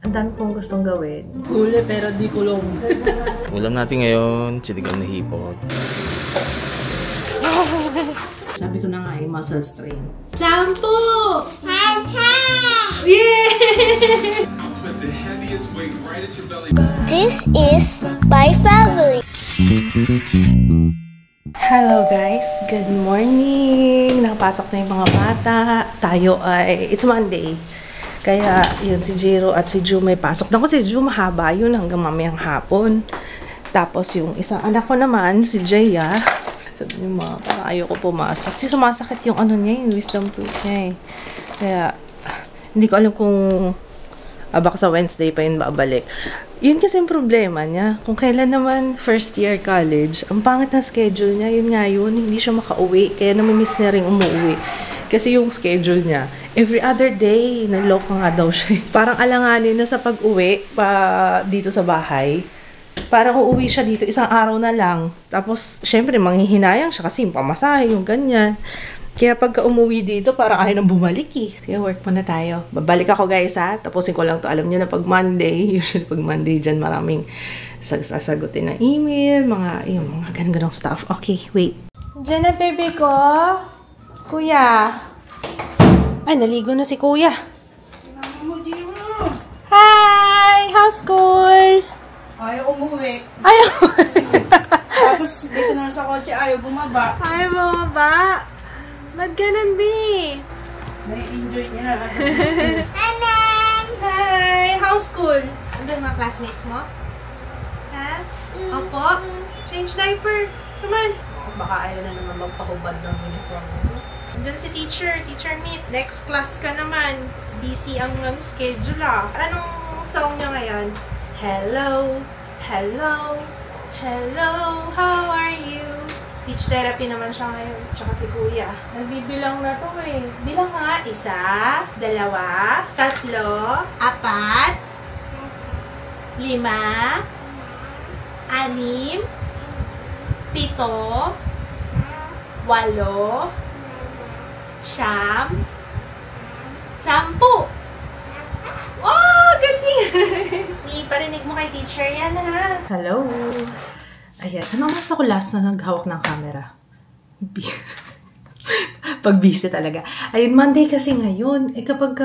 Ang dami kong gustong gawin. Huli pero di kulong. Ulam natin ngayon, sinigang na hipon. Sabi ko na nga muscle strain. 10! Yeah! This is my family. Hello guys! Good morning! Nakapasok na yung mga bata. Tayo ay... It's Monday. Kaya yun si Jiro at si Ju may pasok. Naku, si Ju mahaba yun hanggang mamayang hapon. Tapos yung isang anak ko naman, si Jaya. Sabi niyo mga, parang ayoko pumasok. Kasi sumasakit yung ano niya, yung wisdom tooth niya eh. Kaya hindi ko alam kung baka sa Wednesday pa yun babalik. Yun kasi yung problema niya. Kung kailan naman first year college, ang pangit na schedule niya, yun nga yun, hindi siya makauwi. Kaya namimiss niya rin umuwi. Kasi yung schedule niya, every other day, naloko nga daw siya. Parang alanganin na sa pag-uwi pa dito sa bahay. Parang uuwi siya dito, isang araw na lang. Tapos, syempre, manghihinayang siya kasi yung pamasahe, yung ganyan. Kaya pagka umuwi dito, parang ayaw nang bumalik eh. Kaya work muna tayo. Babalik ako guys ha. Tapusin ko lang to. Alam nyo na pag Monday, usually pag Monday dyan, maraming sasagutin na email, mga ganun-ganong stuff. Okay, wait. Diyan na baby ko. Kuya. Ay, naligo na si kuya. Hi! How's school? Ayaw umuwi. Ayaw. Tapos dito na sa kotse, ayaw bumaba. Ayaw bumaba. Ba't ganun, B? Nai-enjoy niya na. Hi! How's school? Andun mga classmates mo? Ha? Opo? Change diaper. Come on. Baka ayaw na naman magpahubad ng uniform mo. Andun si teacher. Teacher meet. Next class ka naman. Busy ang schedule ah. Anong song niya ngayon? Hello, hello, hello, how are you? Speech therapy naman siya ngayon. Tsaka si kuya. Nagbibilang na to eh. Bilang nga. 1, 2, 3, 4, 5, 6, 7, 8, 9, 10. Oh, galing! Iparinig mo kay teacher yan, ha? Hello! Ayan. Ano oras ako last na naghawak ng camera? Pag busy talaga. Ayun, Monday kasi ngayon. Eh kapag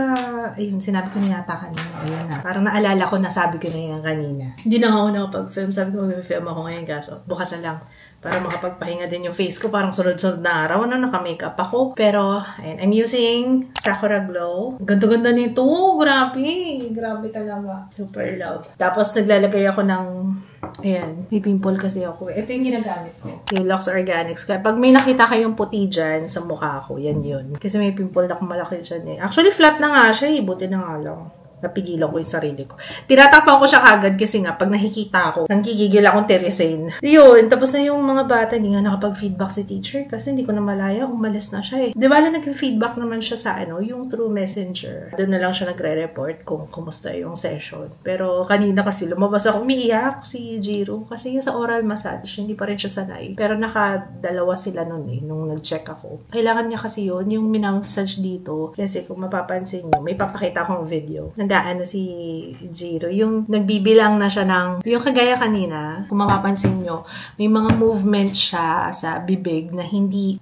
ayun, sinabi ko na yata kanina. Ayun na. Parang naalala ko na sabi ko na yan kanina. Hindi na ako nakapag-film. Sabi ko mag-film ako ngayon kaso. Bukas na lang. Para makapagpahinga din yung face ko. Parang sunod-sunod na araw na naka-makeup ako. Pero, ayan, I'm using Sakura Glow. Ganda-ganda nito. Grabe. Grabe talaga. Super love. Tapos, naglalagay ako ng, ayan, may pimple kasi ako. Ito yung ginagamit ko. Yung Lux Organics. Kaya pag may nakita kayong puti dyan sa mukha ko, yan yun. Kasi may pimple na malaki dyan eh. Actually, flat na nga siya eh. Buti na nga lang. Napigilan ko yung sarili ko. Tinatapang ko siya kagad kasi nga, pag nakikita ako, nanggigigil akong teresin. Yun, tapos na yung mga bata, hindi nga nakapag-feedback si teacher kasi hindi ko na malaya, umalis na siya eh. Di ba na nag-feedback naman siya sa yung through messenger. Doon na lang siya nagre-report kung kumusta yung session. Pero kanina kasi lumabas ako, umiiyak si Jiro kasi sa oral massage, hindi pa rin siya sanay. Pero nakadalawa sila nun eh, nung nag-check ako. Kailangan niya kasi yun, yung minamassage dito. Kasi kung mapapansin niyo, may papakita akong video. Nagaano si Jiro, yung nagbibilang na siya ng, yung kagaya kanina, kung mapapansin nyo, may mga movement siya sa bibig na hindi,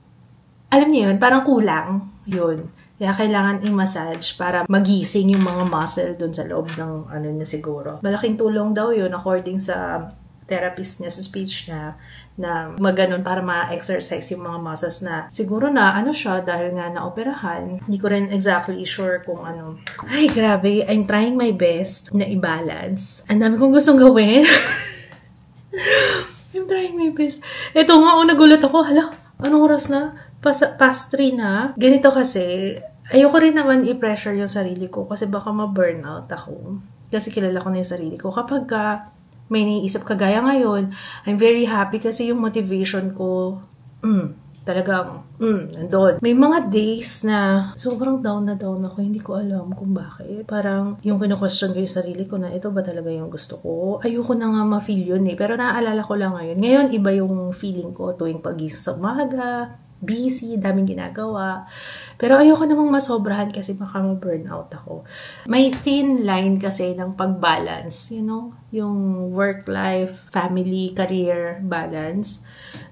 alam niyo yun, parang kulang, yun. Kaya kailangan i-massage para magising yung mga muscle dun sa loob ng ano niya siguro. Malaking tulong daw yun according sa therapist niya, sa speech niya, na maganon para ma-exercise yung mga muscles na siguro na ano siya dahil nga na-operahan. Hindi ko rin exactly sure kung ano. Ay, grabe. I'm trying my best na i-balance. Ang dami kong gustong gawin. I'm trying my best. Ito nga, nagulat ako. Hala, anong oras na? Past 3 na. Ganito kasi, ayoko rin naman i-pressure yung sarili ko kasi baka ma-burnout ako. Kasi kilala ko na yung sarili ko. Kapag may naiisip kagaya ngayon, I'm very happy kasi yung motivation ko, talagang, nandun. May mga days na sobrang down na down ako, hindi ko alam kung bakit. Parang yung kino-question ko yung sarili ko na ito ba talaga yung gusto ko? Ayoko na nga ma-feel yun eh. Pero naaalala ko lang ngayon. Ngayon, iba yung feeling ko tuwing pag-gising sa umaga. busy, daming ginagawa. Pero ayoko namang masobrahan kasi baka ma-burnout ako. May thin line kasi ng pag-balance, you know, yung work-life, family, career balance.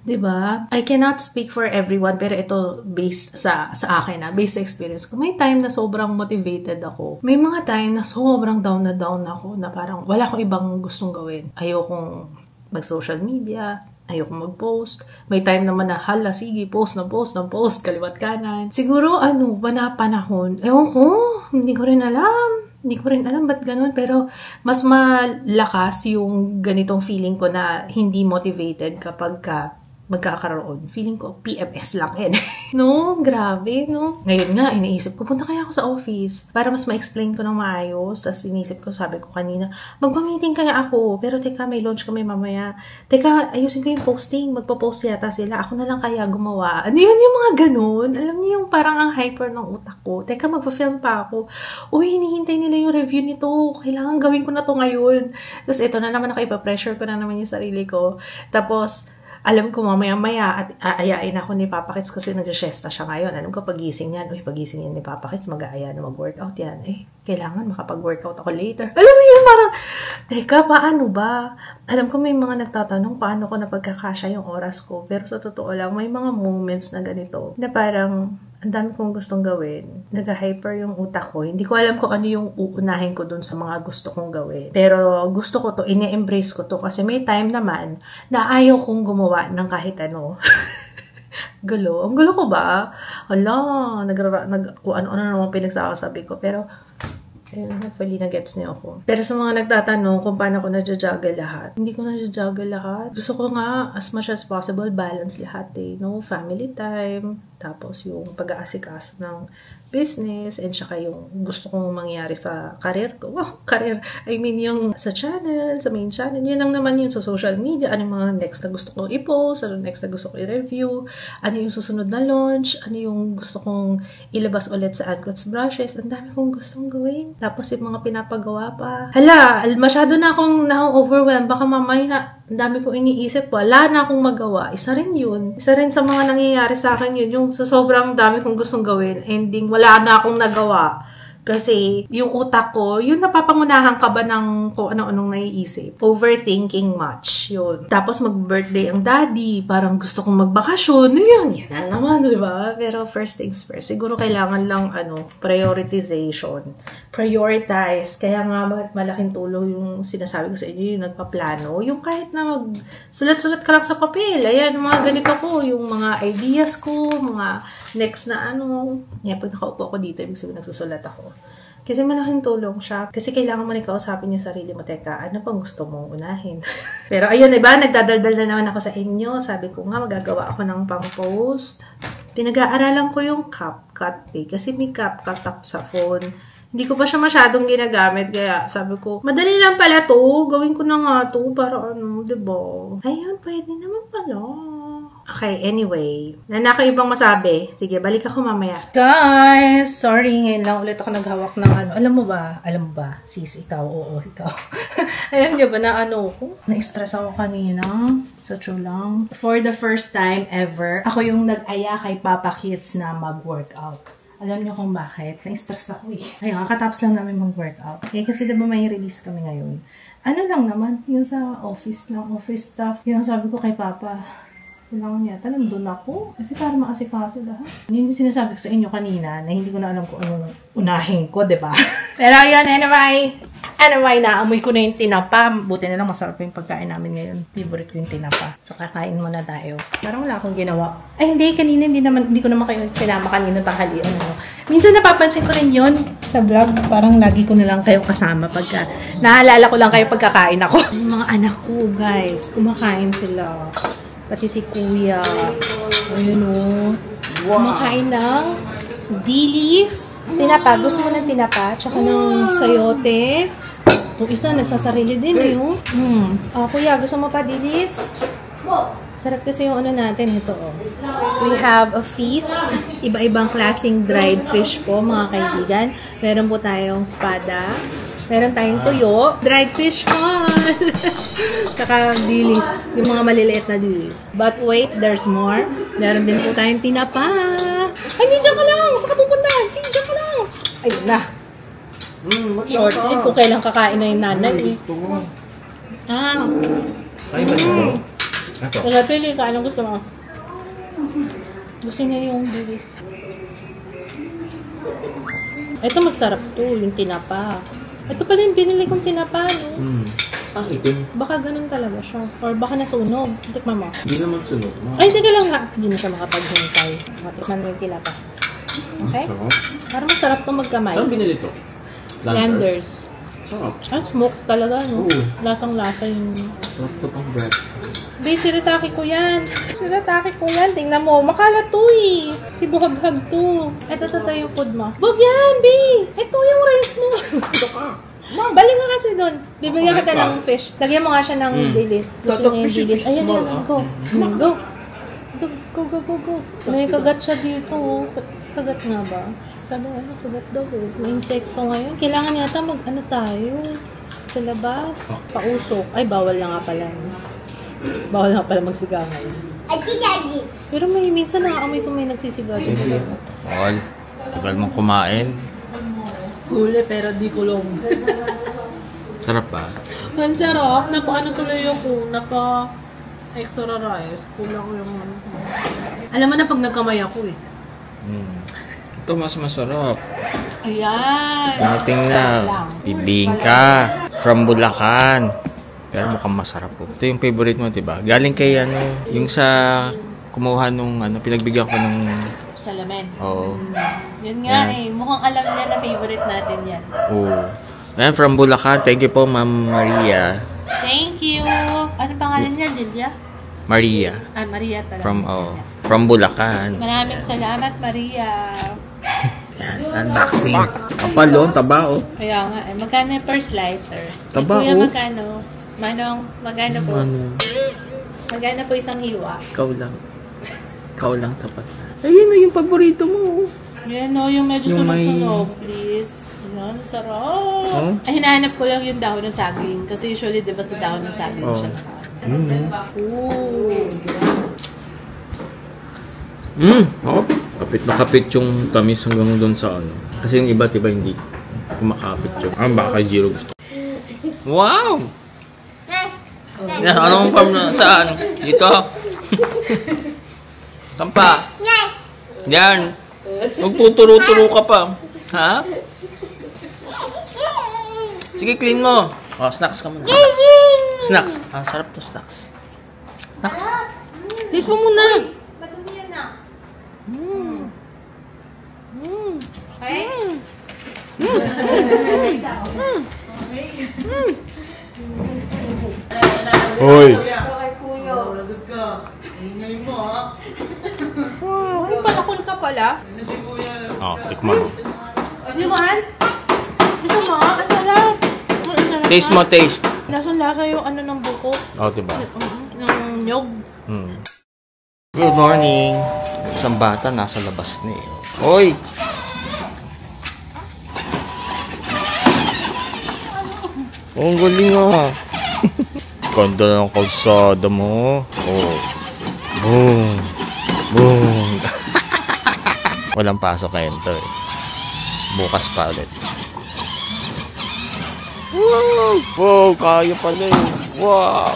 Diba? I cannot speak for everyone, pero ito based sa akin, based sa experience ko. May time na sobrang motivated ako. May mga time na sobrang down ako, na parang wala akong ibang gustong gawin. Ayokong mag-social media, ayoko mag-post. May time naman na, hala, sige, post, kaliwat kanan. Siguro, panahon. Ewan ko, hindi ko rin alam ba't ganun. Pero, mas malakas yung ganitong feeling ko na hindi motivated kapag magkakaroon. Feeling ko, PMS lang yan. No, grabe, no? Ngayon nga, iniisip ko, punta kaya ako sa office para mas ma-explain ko ng maayos. Tapos inisip ko, sabi ko kanina, magpa-meeting kaya ako. Pero teka, may launch kami mamaya. Teka, ayusin ko yung posting. Magpa-post yata sila. Ako na lang kaya gumawa. Ano yun yung mga ganun? Alam niyo yung parang ang hyper ng utak ko. Teka, magpa-film pa ako. Uy, hinihintay nila yung review nito. Kailangan gawin ko na to ngayon. Tapos ito na naman ako, ipa-pressure ko na naman yung sarili ko. Tapos, alam ko mamaya-maya at aayain ako ni Papa Kits kasi nag-siesta siya ngayon. Alam ko pagising yan. Pagising yan ni Papa Kits, mag-aaya na mag-workout yan. Kailangan makapag-workout ako later. Alam mo yun, parang, teka, paano ba? Alam ko may mga nagtatanong paano ko napagkakasya yung oras ko. Pero sa totoo lang, may mga moments na ganito na parang ang dami kong gustong gawin. Nag-hyper yung utak ko. Hindi ko alam kung ano yung uunahin ko dun sa mga gusto kong gawin. Pero gusto ko to, ini-embrace ko to kasi may time naman na ayaw kong gumawa ng kahit ano. Gulo. Ang gulo ko ba? Hala, kung ano-ano naman pinagsasabi ko. Pero, hopefully na-gets niyo ako. Pero sa mga nagtatanong kung paano ko na-juggle lahat, hindi ko na-juggle lahat. Gusto ko nga, as much as possible, balance lahat no? Family time, tapos yung pag-aasikaso ng business, and saka yung gusto kong mangyari sa career ko. Wow, career. I mean, yung sa channel, sa main channel, yun lang naman yung sa social media. Ano yung mga next na gusto kong i-post, ano next na gusto kong i-review, ano yung susunod na launch, ano yung gusto kong ilabas ulit sa AdClots brushes. Ang dami kong gustong gawin. Tapos yung mga pinapagawa pa. Hala, masyado na akong na-overwhelmed. Baka mamaya, ang dami kong iniisip. Wala na akong magawa. Isa rin yun. Isa rin sa mga nangyayari sa akin yun. Yung sa sobrang dami kong gustong gawin, ending wala na akong nagawa. Kasi yung utak ko, yun napapangunahan ka ba ng kung ano-anong naiisip. Overthinking much. Yun. Tapos mag-birthday ang daddy. Parang gusto kong magbakasyon. Yan na naman, di ba? Pero first things first. Siguro kailangan lang, prioritization. Prioritize. Kaya nga, malaking tulong yung sinasabi ko sa inyo, yung nagpaplano. Yung kahit na sulat-sulat ka lang sa papel. Ayan, mga ganito ko. Yung mga ideas ko, mga next na Yan, pag nakaupo ako dito, ibig sabihin nagsusulat ako. Kasi malaking tulong siya. Kasi kailangan mo rin kausapin yung sarili mo. Teka, ano pang gusto mong unahin? Pero ayun, diba? Nagdadaldal na naman ako sa inyo. Sabi ko nga, magagawa ako ng pang-post. Pinag-aaralan ko yung CapCut Kasi may CapCut ako sa phone. Hindi ko pa siya masyadong ginagamit. Kaya sabi ko, madali lang pala to. Gawin ko na nga to. Para diba? Ayun, pwede naman pala. Okay, anyway. Ibang masabi. Sige, balik ako mamaya. Guys, sorry, ngayon lang ulit ako naghawak ng Alam mo ba? Sis, ikaw, oo, ikaw. Alam niyo ba na na-stress ako kanina. Sa true lang. For the first time ever, ako yung nag-aya kay Papa Kits na mag-workout. Alam niyo kung bakit? Na-stress ako Ayun, kakatapos lang namin mag-workout. Kasi diba may release kami ngayon. Ano lang naman, yung sa office stuff. Yung sabi ko kay Papa, kailangan yata, nandun ako. Kasi para maasikaso lahat. Yun yung sinasabi ko sa inyo kanina na hindi ko na alam kung anong unahin ko, diba? Pero yun, anyway, naamoy ko na yung tinapa. Buti na lang masarap yung pagkain namin ngayon. Favorite ko yung tinapa. So, kakain muna tayo. Parang wala akong ginawa. Ay, hindi. Kanina, hindi ko naman kayo sinama kanina tanghali. Minsan napapansin ko rin yun sa vlog. Parang lagi ko na lang kayo kasama pagka naalala ko lang kayo pagkakain ako. Yung mga anak ko, guys, kumakain sila. Pati si Kuya. Ayun kumakain ng dilis. Tinapa. Gusto mo ng tinapa? Tsaka ng sayote. Yung isa, nagsasarili din Kuya, gusto mo pa dilis? Sarap kasi yung natin. Ito, We have a feast. Iba-ibang klaseng dried fish po, mga kaibigan. Meron po tayong spada. Meron tayong tuyo. Dried fish, guys! Saka dilis. Yung mga maliliit na dilis. But wait, there's more. Meron din po tayong tinapa. Ay, diyan ka lang! Saan ka pupunta? Diyan ka lang! Ayun na. Short eh. Kung kailan kakain na yung nanay eh. Kaya ba ito? Ito. Wala, pili ka. Anong gusto mo? Gusto niya yung dilis. Ito masarap to, yung tinapa. Ito pala yung binili kong tinapa, no? Ang itim. Baka ganun talaga siya. Or baka nasunog. Tikman mo. Hindi naman sunog. Ay, teka lang ha. Hindi na siya makapaghintay. Matikman mo yung tinapa. Okay? Parang masarap to magkamay. Saan binili to? Landers. Sarap. Ah, smoke talaga, no? Oo. Lasang-lasa yung... Sarap to pang bread. Be, siritaki ko yan. Siritaki ko yan. Tingnan mo. Makalat to eh. Si buhaghag to. Ito yung food mo. Wag yan, Be. Ito yung rice mo. Ito ka. Balik nga kasi doon. Bibigyan kita ng fish. Lagyan mo nga siya ng dilis. Gusto niya yung dilis. Ayan, yan. Go. Go. May kagat siya dito. Oh. Kagat nga ba? Sabi nga, kagat daw eh. May insekto ngayon. Kailangan yata mag-ano tayo. Sa labas. Pausok. Ay, bawal na nga pala. Bawal na pala magsiga ngayon. Pero may minsan nakaamoy kung may nagsisiga dyan. All. Tagal mong kumain. Huli pero di kulong. Sarap ba? Ang sarap. Napa-ano tuloy ako. Napa-extra rice. Kulang yung ano. Alam mo na pag nagkamay ako eh. Ito mas masarap. Ayan. Dating na. Bibingka. From Bulacan. Pero mukhang masarap po. Ito yung favorite mo, diba? Galing kay ano, yung sa kumuha nung ano, pinagbigyan ko nung... Salamin. Oo. Yun nga eh. Mukhang alam niya na favorite natin yan. Oo. Ayan, from Bulacan. Thank you po, Ma'am Maria. Thank you. Ano pangalan niya, Lilia? Maria. Ah, Maria talaga. From Bulacan. Maraming salamat, Maria. Yan, unboxing. Kapalon, taba oh. Kaya nga eh. Magkano per slicer? Taba Kuya, oh. magkano? Manong, magkano po? Magkano po isang hiwa? Ikaw lang. Ikaw lang sapat. Ayun na yung paborito mo. Yan o, yung medyo Yung sunog-sunog, please. Ayan, sarap. Oh? Ay, hinahanap ko lang yung dahon ng saging. Kasi usually, di ba sa dahon ng saging siya naka... Oh. Kapit na kapit yung tamis hanggang doon sa ano. Kasi yung iba't iba hindi kumakapit yung. Baka Jiro gusto. Wow! Yan, anong farm na saan? Dito? Tampa? Yan. Magtuturo-turo ka pa. Ha? Sige, clean mo. Oh, snacks ka muna. Snacks. Sarap to, snacks. Snacks. Taste mo muna. Madumi yan na. Okay? Hoy. Lagot ka. Ingay mo ha. Uy, palakol ka pala. Ano si kuya? Oh, tikman mo. Liwan? Gusto mo? Ang sarap. Taste mo, taste. Lasang-lasa yung ano ng buko. Oh, diba? Ng nyog. Good morning. Isang bata nasa labas na eh. Hoy! Oh, ang galing ah. Ganda ng kalsada mo. Oh. Boom. Boom. Walang pasok ngayon to eh. Bukas pa ulit. Wow! Wow! Kaya pala eh. Wow!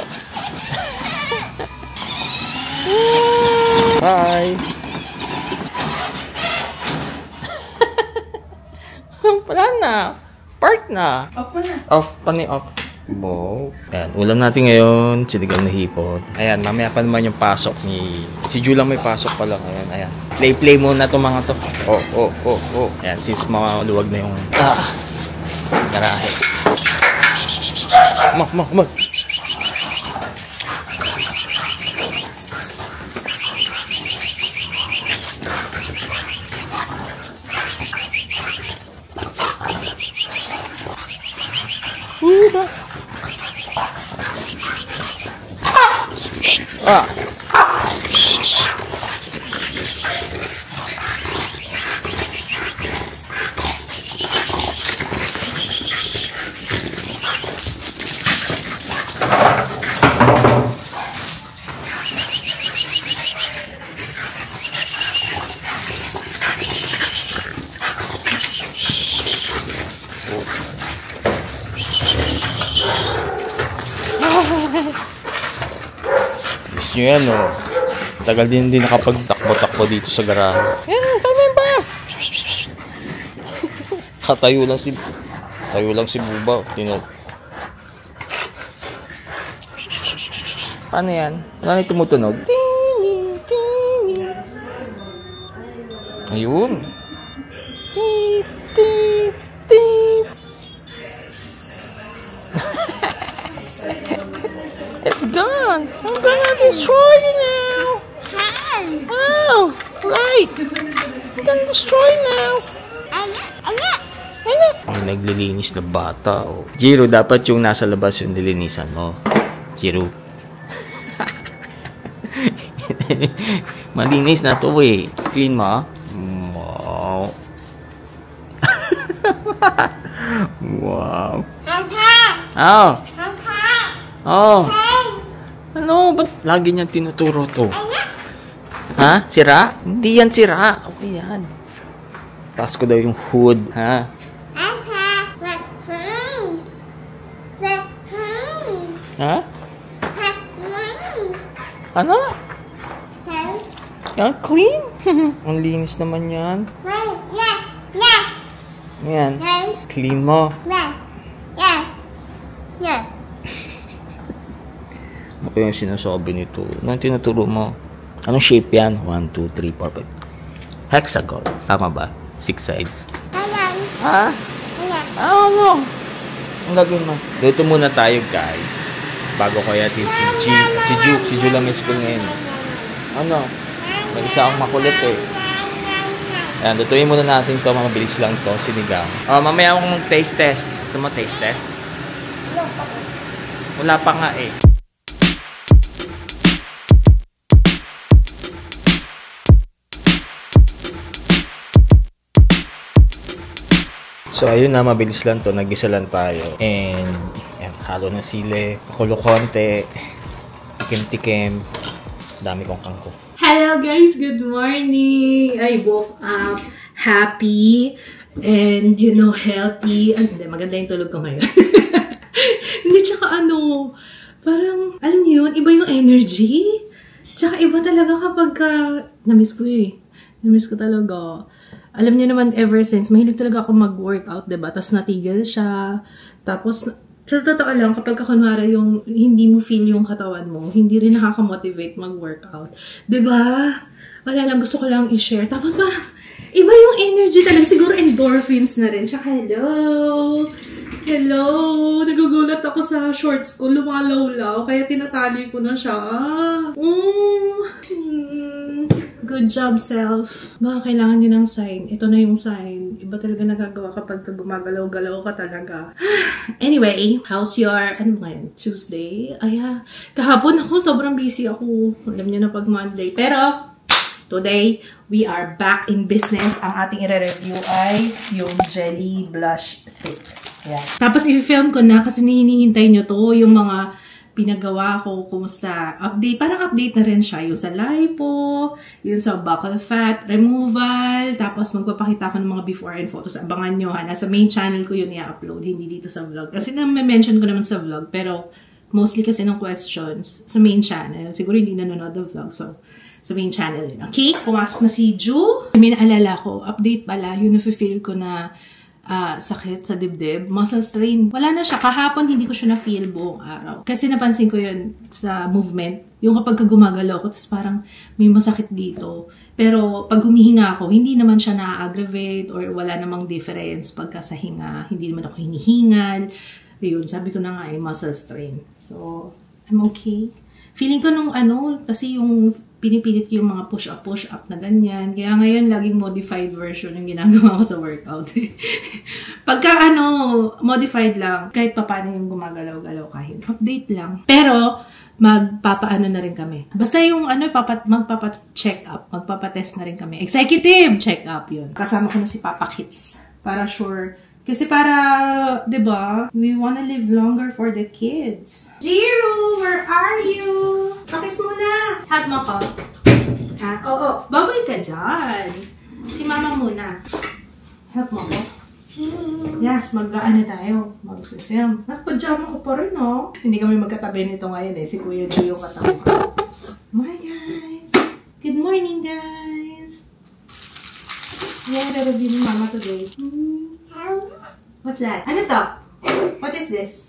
Bye! Wala na. Park na. Off pa na. Off pa ni off. Wow. Ayan, ulam natin ngayon, sinigang na hipon. Ayan, mamaya pa naman yung pasok ni... Si Julang may pasok pala ngayon. Ayan. Play muna itong mga to. Oh. Ayan, since maluwag na yung... garahe. Mag. nyo yan, oh. Tagal din nakapagtakbo-takbo dito sa garahe. Yan, tama ba? Tayo lang si Buba. Paano yan? Wala na tumutunog? Ayun. Tip, tip, tip. It's gone. I'm gonna destroy you now. Oh, right. I'm gonna destroy you now. Ay, naglilinis na bata. Oh. Jiro, dapat yung nasa labas yung nilinisan mo. Jiro. Malinis na to eh. Clean mo. Wow. Wow. Oh. Oh. Ano? Ba't lagi niyang tinuturo to? Ha? Sira? Hindi yan sira. Okay yan. Taas ko daw yung hood. Ha? Ha? Ano? Yan, clean? Ang linis naman yan. Yan. Clean mo. Ano yung sinasabi nito? Anong tinuturo mo? Anong shape yan? 1, 2, 3, 4, 5. Hexagon. Tama ba? 6 sides. Ha? Ano? Ang gagawin mo? Dito muna tayo, guys. Bago ko yatin si Ju lang yung school ngayon. Ano? May isa akong makulit eh. Ayan, lutuin muna natin to. Mabilis lang to, sinigang. Mamaya akong taste test. Gusto mo taste test? Wala pa nga eh. So, ayun na, mabilis lang to. Nag-isa lang tayo. And, yan, halo na sili. Kulo konti. Tikim-tikim. Dami kong kangko. Hello guys! Good morning! I woke up happy and, you know, healthy. Hindi, maganda yung tulog ko ngayon. Hindi, tsaka parang, alam niyo yun, iba yung energy. Tsaka iba talaga kapag na-miss ko eh. Na-miss ko talaga. Alam niyo naman, ever since, mahilig talaga ako mag-workout, diba? Tapos natigil siya. Tapos, sa totoo lang, kapag kunwari yung hindi mo feel yung katawan mo, hindi rin nakaka-motivate mag-workout. Diba? Wala lang, gusto ko lang i-share. Tapos parang, iba yung energy talaga. Siguro endorphins na rin. Tsaka, hello! Hello! Nagugulat ako sa shorts ko. Lumalaw-law. Kaya tinatali ko na siya. Good job, self. Baka kailangan nyo ng sign. Ito na yung sign. Iba talaga nagagawa kapag gumagalaw-galaw ka talaga. Anyway, how's your, Tuesday? Kahapon ako, sobrang busy ako. Alam nyo na pag Monday. Pero, today, we are back in business. Ang ating i-review ay yung Jelly Blush Stick. Yeah. Tapos, i-film ko na kasi hinihintay nyo to, yung mga pinagawa ko, kumusta, update, parang update na rin siya, yung sa lipo, yung sa buccal fat removal, tapos magpapakita ko ng mga before and photos, abangan nyo ha, nasa main channel ko yun i-upload, hindi dito sa vlog, kasi na-mention ko naman sa vlog, pero mostly kasi ng questions, sa main channel, siguro hindi nanonood ng vlog, so, sa main channel yun, okay? Pumasok na si Ju, may naalala ko, update pala, yung na-feel ko na, sakit sa dibdib, muscle strain. Wala na siya. Kahapon, hindi ko siya na-feel buong araw. Kasi napansin ko yun sa movement. Yung kapag gumagalaw ko, tapos parang may masakit dito. Pero pag humihinga ako, hindi naman siya na-aggravate or wala namang difference pagka sa hinga. Hindi naman ako hinihingal. Ayun, sabi ko na nga muscle strain. So, I'm okay. Feeling ko nung kasi yung pinipilit ko yung mga push-up na ganyan. Kaya ngayon, laging modified version yung ginagawa ko sa workout. Pagka modified lang, kahit paano yung gumagalaw-galaw kahit update lang. Pero, magpapaano na rin kami. Basta yung magpapa-check up, magpapa-test na rin kami. Executive check-up yun. Kasama ko na si Papa Kids. Para sure. Kasi para, diba, we wanna live longer for the kids. Jiro, where are you? Pakis muna. Hug mo ko. Oo, bawal ka dyan. Si mama muna. Help mo ko. Yes, tayo. Mag-film. Nagpajama ko pa rin, no? Hindi kami magkatabi nito ngayon eh. Si Kuya Gio yung katama. Yeah, re-review ni Mama today. What's that? Ano to? What is this?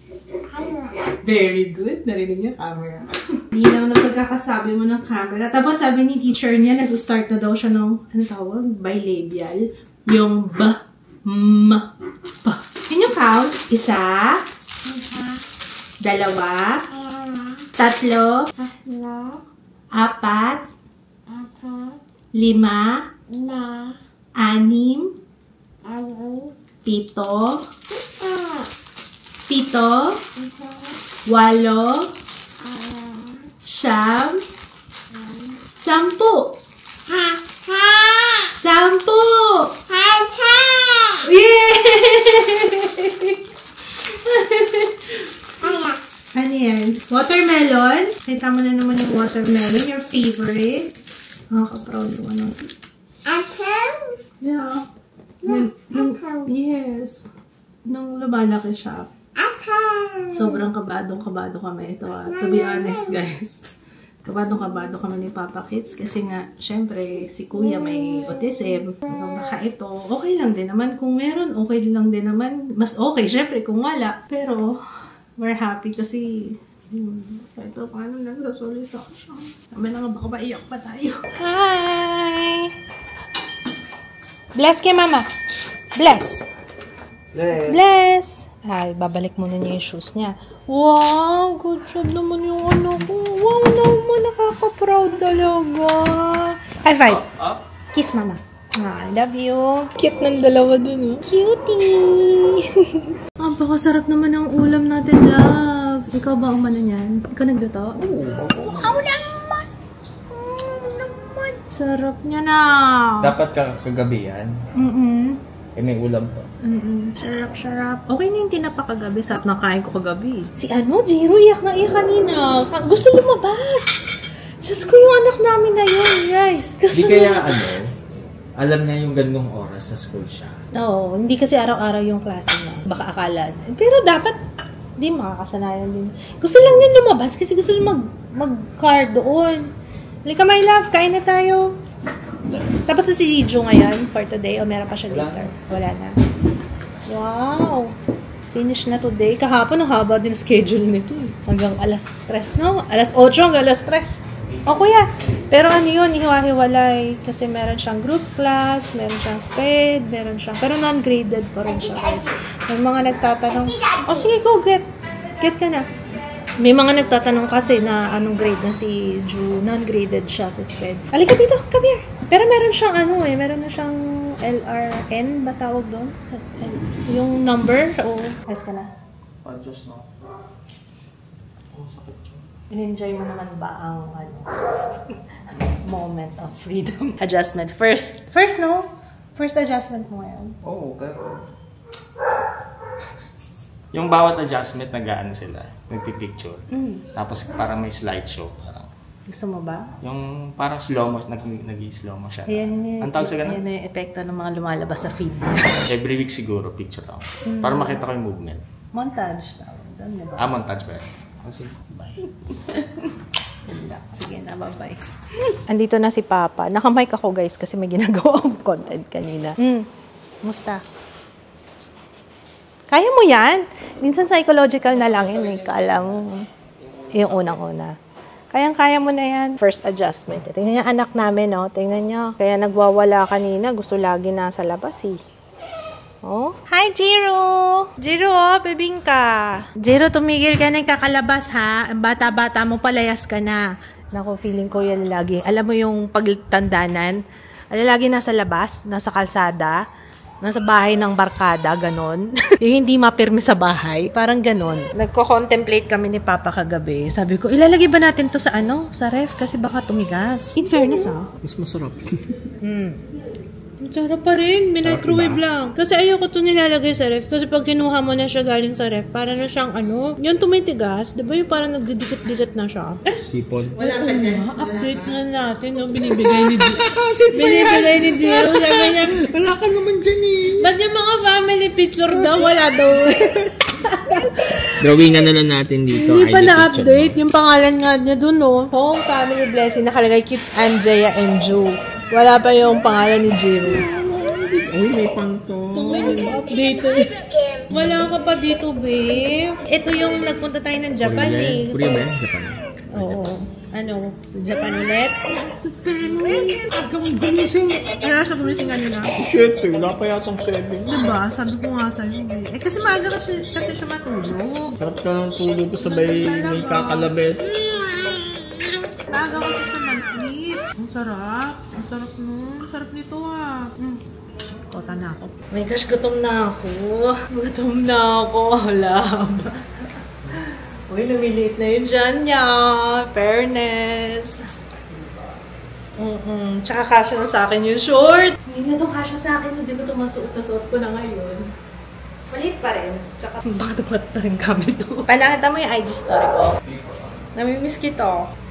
Very good. Narinig niya camera. Linaw na pagkakasabi mo ng camera. Tapos sabi ni teacher niya, nasa-start na daw siya ng, ano tawag? Bilabial. Yung ba, ma, pa. Can you count? Isa. Dalawa. Tatlo. Apat. Lima. Anim. Pito. Walo. Siyam. Sampu. Yay! Ano yan? Watermelon? Kita mo na naman yung watermelon. Your favorite. Nakaka-proud yung ano. Yeah. Yes. Nung lumalaki siya. Sobrang kabado kami ito. To be honest, guys. Kabado kami ni Papa Kids kasi nga, syempre, si Kuya may autism. Baka ito, okay lang din naman. Kung meron, okay lang din naman. Mas okay, syempre, kung wala. Pero, we're happy kasi, ito, paano nagsasalita siya? Sabi na nga, baka maiyak pa tayo. Hi! Bless kay Mama. Bless. Ay, babalik muna niya yung shoes niya. Wow! Good job naman yung ano ko. Wow naman, nakaka-proud talaga. High five! Kiss Mama. I love you. Cute ng dalawa dun, oh. Cutie! Napakasarap naman ang ulam natin, love. Ikaw ba ang ano niyan? Ikaw nagluto? Wow naman! Sarap niya na. Dapat kagabi yan. May ulam pa. Sarap. Okay na yung tinapa kagabi. Sarap na kain ko kagabi. Si Jiro, iyak na iyak kanina. Gusto lumabas. Diyos ko yung anak namin na yun, guys. Hindi kaya alam niya yung gandong oras sa school siya. Oo, hindi kasi araw-araw yung klase niya. Baka akala. Pero dapat, di makakasanayan din. Gusto lang yan lumabas kasi gusto niya mag-car doon. Halika, my love, kain na tayo. Tapos na si Lijo ngayon for today o meron pa siya later? Wala na. Wow! Finish na today. Kahapon, ang haba din schedule nito. Hanggang alas 3, no? Alas 8 hanggang alas 3. O kuya, pero ano yun, ihiwa-hiwalay. Kasi meron siyang group class, meron siyang SPED, meron siyang, pero non-graded pa rin siya, guys. May mga nagtatanong, sige, go, get ka na. May mga nagtatanong kasi na anong grade na si Ju, non-graded siya sa SPED. Halika dito, come here. Pero meron siyang meron na siyang LRN, ba tawag doon? Yung number, o alis ka na? Just no. Sakit yun. In-enjoy mo naman ba ang moment of freedom? Adjustment. First adjustment mo ngayon. Oo, pero yung bawat adjustment, nag-ano sila, nagpipicture. Tapos parang may slideshow. Parang, gusto mo ba? yung parang slow mo, nag-slow mo siya. Ayan, ang tawag sa ganun? Yan yung epekto ng mga lumalabas sa feed. Every week siguro, picture ako. Para makita ko yung movement. Montage tawag doon, diba? Montage ba? Kasi, bye. Sige na, bye-bye. Andito na si Papa. Nakamike ako, guys, kasi may ginagawa akong content kanina. Musta? Kaya mo yan? Minsan psychological na lang yun. Kala mo yung unang-una. Kayang-kaya mo na yan. First adjustment. Tingnan niya anak namin, no? Tingnan niyo. Kaya nagwawala kanina. Gusto lagi nasa labas, eh. Oh. Hi, Jiro! Jiro, bebing ka. Jiro, tumigil ka na kakalabas, ha? Ang bata-bata mo, palayas ka na. Naku, feeling ko yan lagi. Alam mo yung pagtandanan? Lagi nasa labas, nasa kalsada, nasa bahay ng barkada, ganon. Yung hindi mapirmi sa bahay, parang ganon. Nagko-contemplate kami ni Papa kagabi. Sabi ko, ilalagay ba natin to sa sa ref? Kasi baka tumigas. In fairness, mas masarap. Sarap pa rin. Microwave lang. Kasi ayoko ito nilalagay sa ref. Kasi pag kinuha mo na siya galing sa ref, para na siyang yung tumitigas. Diba yung parang nagdidikit-dikit na siya? Sipon. Wala ka dyan. Update na natin. Binibigay ni Jiro. Sabi niya, wala ka naman dyan eh. ba't yung mga family picture daw? Wala daw. Drawingan na lang natin dito. Hindi pa na-update. Yung pangalan nga niya dun, no? Home Family Blessing. Nakalagay Kids Anjaya and Ju. Wala pa yung pangalan ni Jiro. Uy, may pangto. Dito. Wala ka pa dito, babe. Ito yung nagpunta tayo ng Japan eh. Korea ba yan? Japan? Oo. Ano? Sa Japan ulit? Sa Fenway. Hanggang gumising. Ano sa gumising kanina? 7. Wala pa yatang 7. Diba? Sabi ko nga sa'yo eh. Kasi maaga kasi siya matulog. Sarap ka ng tulog ko sabay may kakalabit. Maaga kasi siya mag-sleep. Ang sarap. Ang sarap nun. Ang sarap nito ah. Kota na ako. My gosh, gutom na ako. Gutom na ako. Hala. Uy, lumiliit na yun dyan niya. Fairness. Tsaka kasha na sa akin yung short. Hindi na itong kasha sa akin. Hindi ko ito masuot ko na ngayon. Maliit pa rin. Tsaka bakit pa rin kami ito. Panakita mo yung IG story ko. Namimiss kita.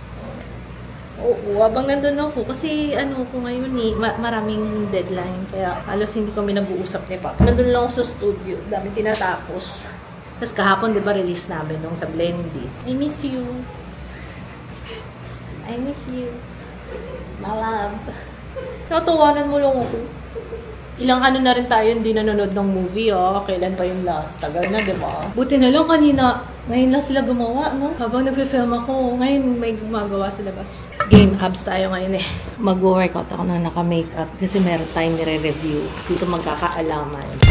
Oo, habang nandun ako. Kasi ano ko ngayon eh, maraming deadline. Kaya halos hindi kami nag-uusap ni Papa. Nandun lang ako sa studio. Dami tinatapos. Tapos kahapon, di ba, release namin nung sa Blendy. I miss you. I miss you. My love. Nakatawanan mo lang ako. Ilang ano na rin tayo hindi nanonood ng movie, oh. Kailan pa yung last? Tagal na, di ba? Buti na lang kanina. Ngayon lang sila gumawa, no? Habang nag-film ako, ngayon may gumagawa sila. Game abs tayo ngayon eh. Mag-workout ako na naka-makeup kasi meron tayong nire-review. Dito magkakaalaman.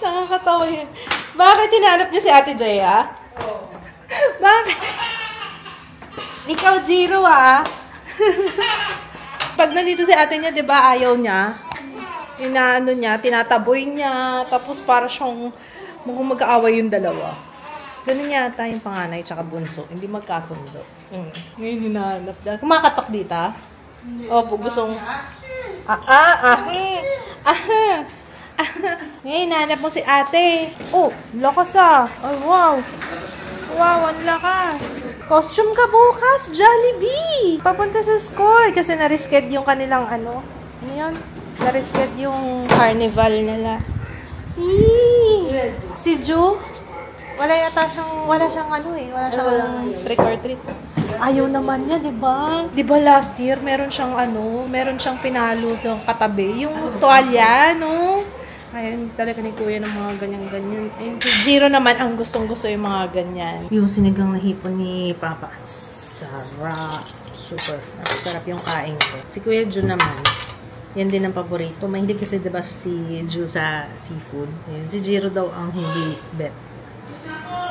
Nakakatawa yun. Bakit tinanap niya si Ate Jaya? Bakit? Ikaw, Jiro, ah. Pag nandito si ate niya, di ba, ayaw niya. Inaano niya, tinataboy niya. Tapos para siyang mukhang mag-aaway yung dalawa. Ganun yata yung panganay tsaka bunso. Hindi magkasundo. Ngayon hinahanap dyan. Kumakatok dito? Opo, gustong... Ngayon, hinahanap mo si ate. Oh, lakas ah. Oh, wow. Wow, ang lakas. Costume ka bukas, Jollibee. Papunta sa school kasi na-resched yung kanilang ano yun? Na-resched yung carnival nila. Si Ju, wala siyang ano eh. Wala siyang trick or treat. Ayaw naman niya, di ba? Di ba last year, meron siyang pinalo sa katabi. Yung tuwalya, no? Ayun, talaga ni Kuya ng mga ganyan-ganyan. Ayun, Jiro naman ang gustong-gusto yung mga ganyan. Yung sinigang na hipon ni Papa. Sarap. Super. Sarap yung kain ko. Si Kuya Ju naman, yan din ang paborito. Mahilig kasi diba si Ju sa seafood. Ayun, si Jiro daw ang hindi bet.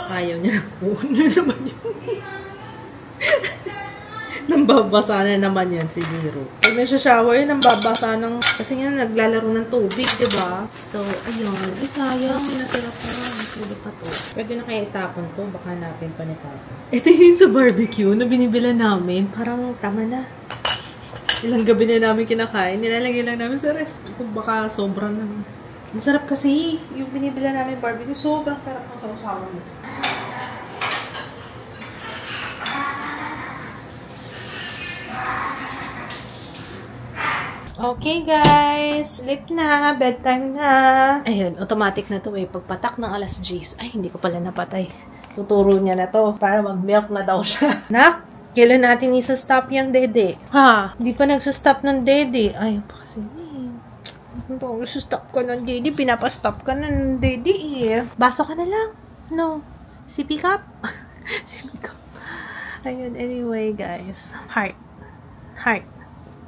Ayaw niya na po. Ano naman yun? Nambabasa na naman yan si Jiro. Pag nasa-shower, nambabasa ng... Kasi nga, naglalaro ng tubig, diba? So, ayun. Ay, sayang. Natira pa. Natira pa to. Pwede na kaya itapon to. Baka hanapin pa ni Papa. Ito yun sa barbecue na binibila namin. Parang tama na. Ilang gabi na namin kinakain. Nilalagay lang namin sa ref. Kung baka sobrang naman. Ang sarap kasi. Yung binibila namin barbecue, sobrang sarap ng sausawan nito. Okay guys, sleep na, bedtime na. Ayun, automatic na to eh. Pagpatak ng alas 10, ay hindi ko pala napatay. Tuturo niya na to para mag-milk na daw siya. Nak, kailan natin isa-stop yung dede? Ha? Hindi pa nagsa-stop ng dede. Ay, pa kasi isa-stop ka ng dede, pinapa-stop ka na ng dede eh. Baso ka na lang. No. Sipi cup. Sipi cup. Ayun, anyway guys. Heart. Heart.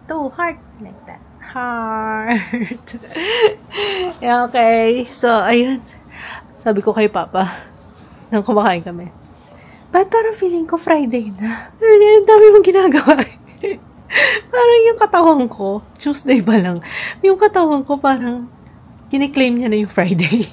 To heart. Like that. Heart. Yeah, okay. So, ayun. Sabi ko kay Papa, nang kumakain kami, ba't parang feeling ko Friday na? Ang dami mong ginagawa. Parang yung katawan ko, Tuesday ba lang, yung katawan ko parang kiniklaim niya na yung Friday.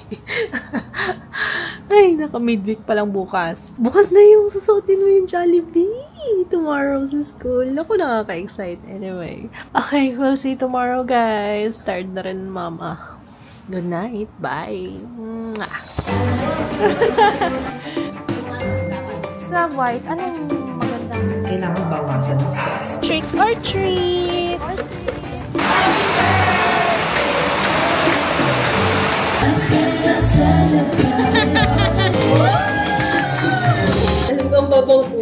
Ay, naka-midweek pa lang bukas. Bukas na yung susuotin mo yung Jollibee. Tomorrow sa school. Naku, nakaka-excite. Anyway. Okay, we'll see you tomorrow, guys. Tired na rin, Mama. Good night. Bye. Sa white, anong maganda? Kailangan bawasan ng stress. Trick or treat! Ikaw pa upo